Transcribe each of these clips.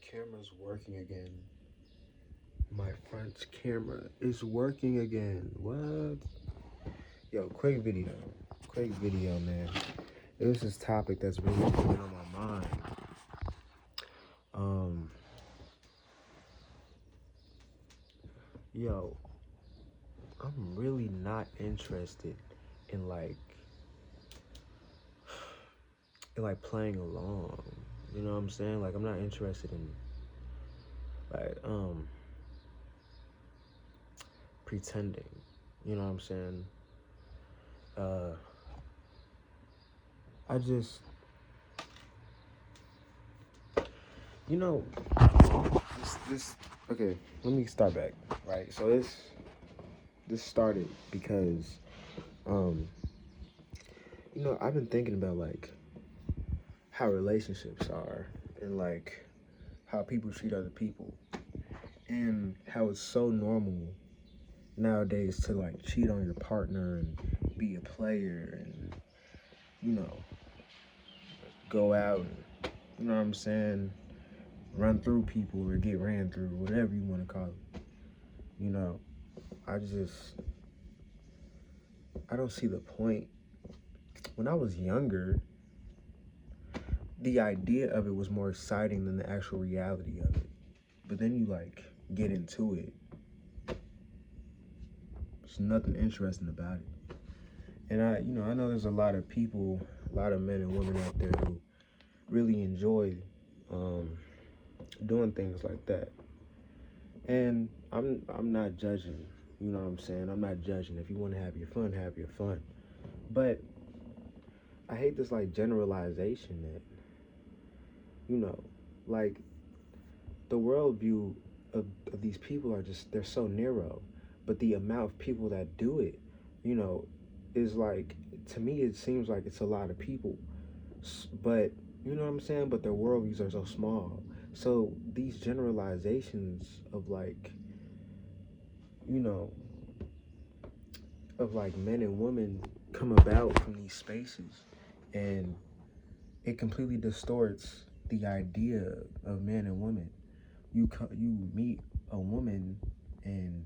camera's working again. My front camera is working again. What? Yo, quick video. Quick video, man. It was this topic that's really been on my mind. Um, yo, I'm really not interested in playing along. You know what I'm saying? Like I'm not interested in like pretending. You know what I'm saying? Uh I just you know this okay, let me start back. Right. So this started because um I've been thinking about like how relationships are and like how people treat other people and how it's so normal nowadays to like cheat on your partner and be a player and you know go out and you know what I'm saying run through people or get ran through, whatever you want to call it. You know, I just I don't see the point. When I was younger, the idea of it was more exciting than the actual reality of it. But then you like get into it. There's nothing interesting about it. And I know there's a lot of people, a lot of men and women out there who really enjoy um, doing things like that. And I'm not judging. You know what I'm saying? I'm not judging. If you want to have your fun, have your fun. But I hate this like generalization that you know, like the worldview of these people are just they're so narrow. But the amount of people that do it, you know, is like to me it seems like it's a lot of people. But you know what I'm saying? But their worldviews are so small. So these generalizations of like, you know, of like men and women come about from these spaces and it completely distorts the idea of man and woman. You meet a woman and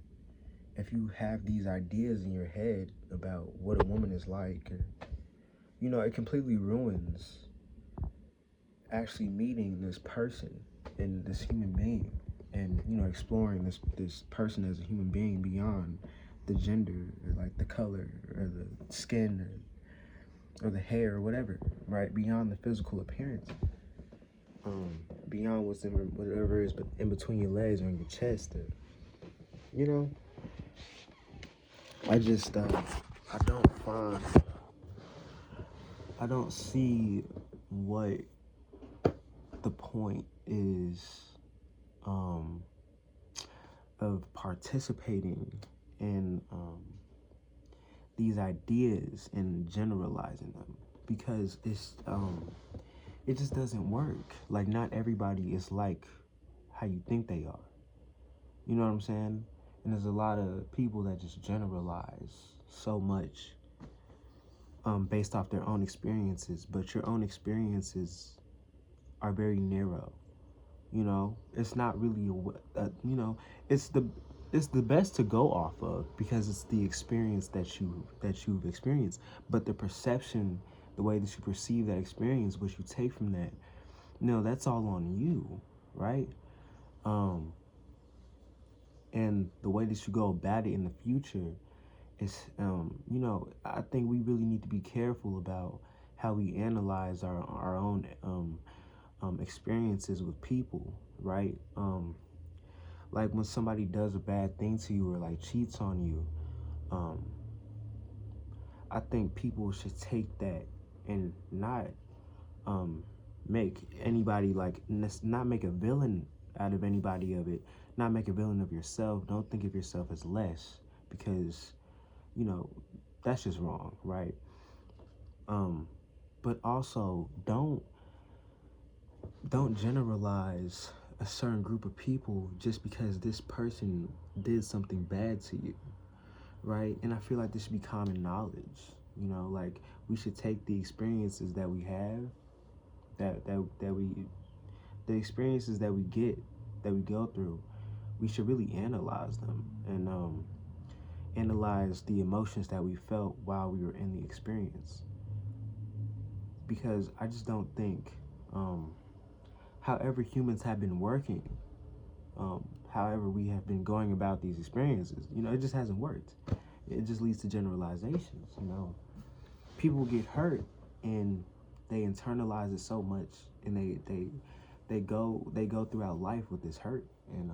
if you have these ideas in your head about what a woman is like, or, it completely ruins actually meeting this person and this human being and exploring this person as a human being beyond the gender or like the color or the skin or the hair or whatever, right? Beyond the physical appearance, beyond whatever is in between your legs or in your chest, or, you know. I just I don't see what the point is of participating in these ideas and generalizing them because it just doesn't work. Like not everybody is like how you think they are. You know what I'm saying? And there's a lot of people that just generalize so much based off their own experiences, but your own experiences are very narrow. It's not really it's the best to go off of because it's the experience that you've experienced, but the perception, the way that you perceive that experience, what you take from that, that's all on you, right? Um, and the way that you go about it in the future is, I think we really need to be careful about how we analyze our own experiences with people, right? Like when somebody does a bad thing to you or like cheats on you, um, I think people should take that and not um, make anybody like not make a villain out of anybody of it, not make a villain of yourself. Don't think of yourself as less because you know that's just wrong, right? Um, but also don't generalize a certain group of people just because this person did something bad to you, right? And I feel like this should be common knowledge. Like we should take the experiences that we have, that we the experiences that we get, that we go through, we should really analyze them and analyze the emotions that we felt while we were in the experience. Because I just don't think, however humans have been working, however we have been going about these experiences, it just hasn't worked. It just leads to generalizations. People get hurt and they internalize it so much, and they go throughout life with this hurt, and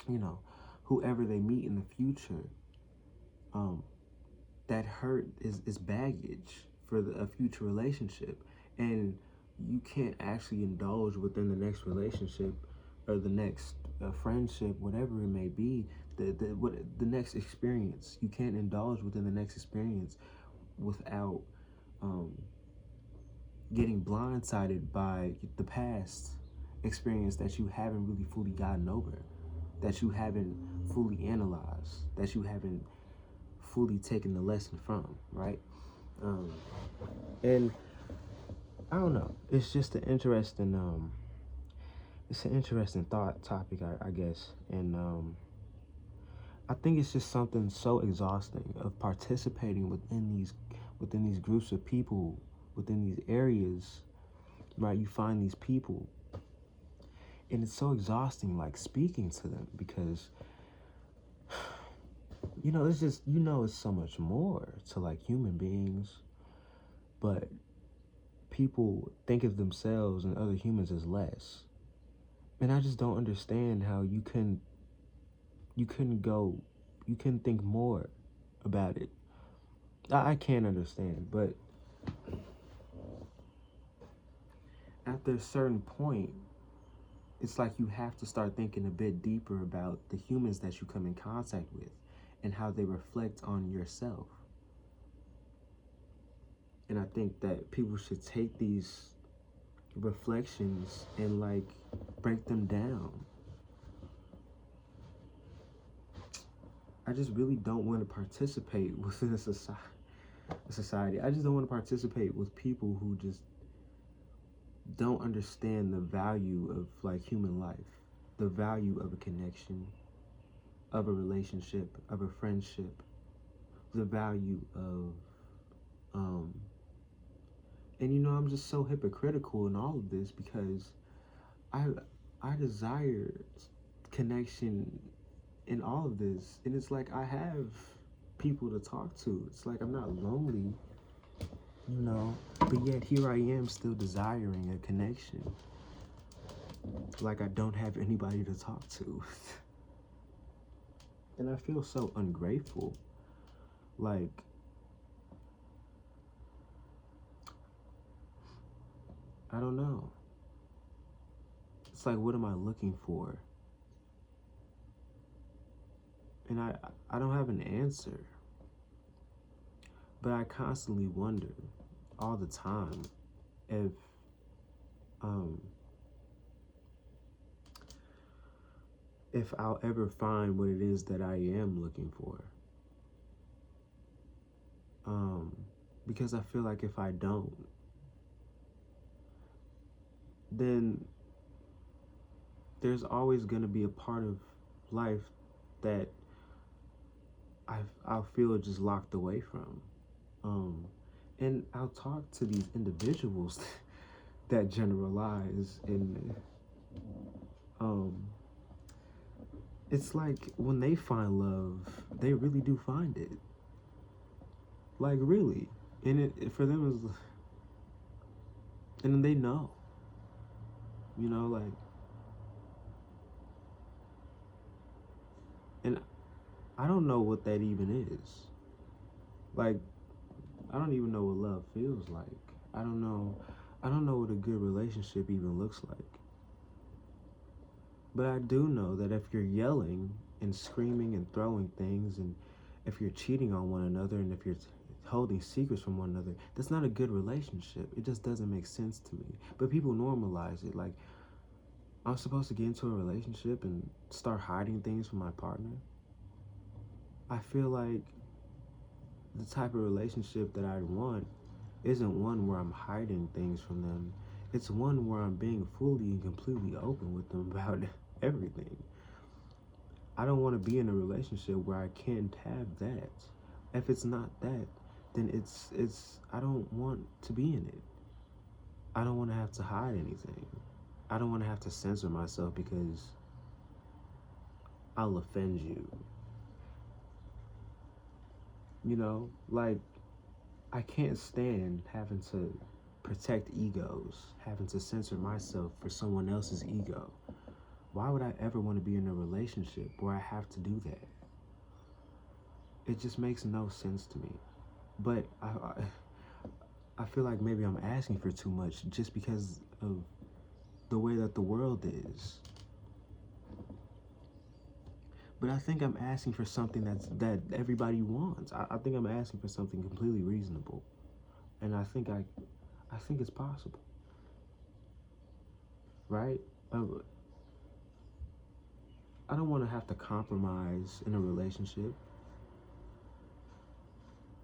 you know whoever they meet in the future, that hurt is baggage for a future relationship, and you can't actually indulge within the next relationship or the next friendship, whatever it may be, the next experience. You can't indulge within the next experience without um, getting blindsided by the past experience that you haven't really fully gotten over, that you haven't fully analyzed, that you haven't fully taken the lesson from, right? And I don't know. It's just it's an interesting thought topic, I guess, and I think it's just something so exhausting of participating within these groups of people, within these areas, right? You find these people, and it's so exhausting, like speaking to them, because it's just it's so much more to like human beings, but people think of themselves and other humans as less, and I just don't understand how you couldn't think more about it. I can't understand, but after a certain point, it's like you have to start thinking a bit deeper about the humans that you come in contact with and how they reflect on yourself. And I think that people should take these reflections and like break them down. I just really don't want to participate within a society. I just don't want to participate with people who just don't understand the value of like human life, the value of a connection, of a relationship, of a friendship, the value of and I'm just so hypocritical in all of this, because I I desire connection in all of this, and it's like I have people to talk to. It's like I'm not lonely, but yet here I am still desiring a connection. Like I don't have anybody to talk to. And I feel so ungrateful. Like, I don't know. It's like, what am I looking for? And I don't have an answer. But I constantly wonder all the time if um if I'll ever find what it is that I am looking for. Because I feel like if I don't, then there's always going to be a part of life that I'll feel just locked away from. And I'll talk to these individuals that generalize, and it's like when they find love, they really do find it. Like really, and it for them is, and then they know, like, and I don't know what that even is. Like, I don't even know what love feels like. I don't know. I don't know what a good relationship even looks like. But I do know that if you're yelling and screaming and throwing things, and if you're cheating on one another, and if you're holding secrets from one another, that's not a good relationship. It just doesn't make sense to me. But people normalize it. Like, I'm supposed to get into a relationship and start hiding things from my partner? I feel like the type of relationship that I want isn't one where I'm hiding things from them. It's one where I'm being fully and completely open with them about everything. I don't want to be in a relationship where I can't have that. If it's not that, then it's I don't want to be in it. I don't want to have to hide anything. I don't want to have to censor myself because I'll offend you. You know, like I can't stand having to protect egos, having to censor myself for someone else's ego. Why would I ever want to be in a relationship where I have to do that? It just makes no sense to me. But I feel like maybe I'm asking for too much just because of the way that the world is. But I think I'm asking for something that everybody wants. I think I'm asking for something completely reasonable, and I think it's possible, right? I don't want to have to compromise in a relationship.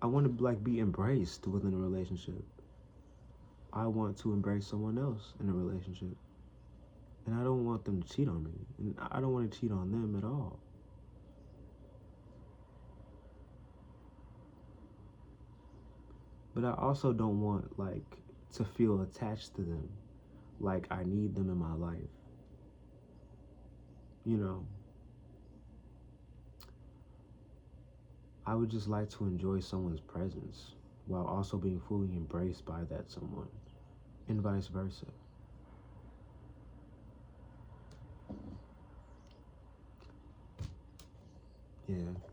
I want to like be embraced within a relationship. I want to embrace someone else in a relationship, and I don't want them to cheat on me, and I don't want to cheat on them at all. But I also don't want like to feel attached to them, like I need them in my life. You know, I would just like to enjoy someone's presence while also being fully embraced by that someone, and vice versa. Yeah.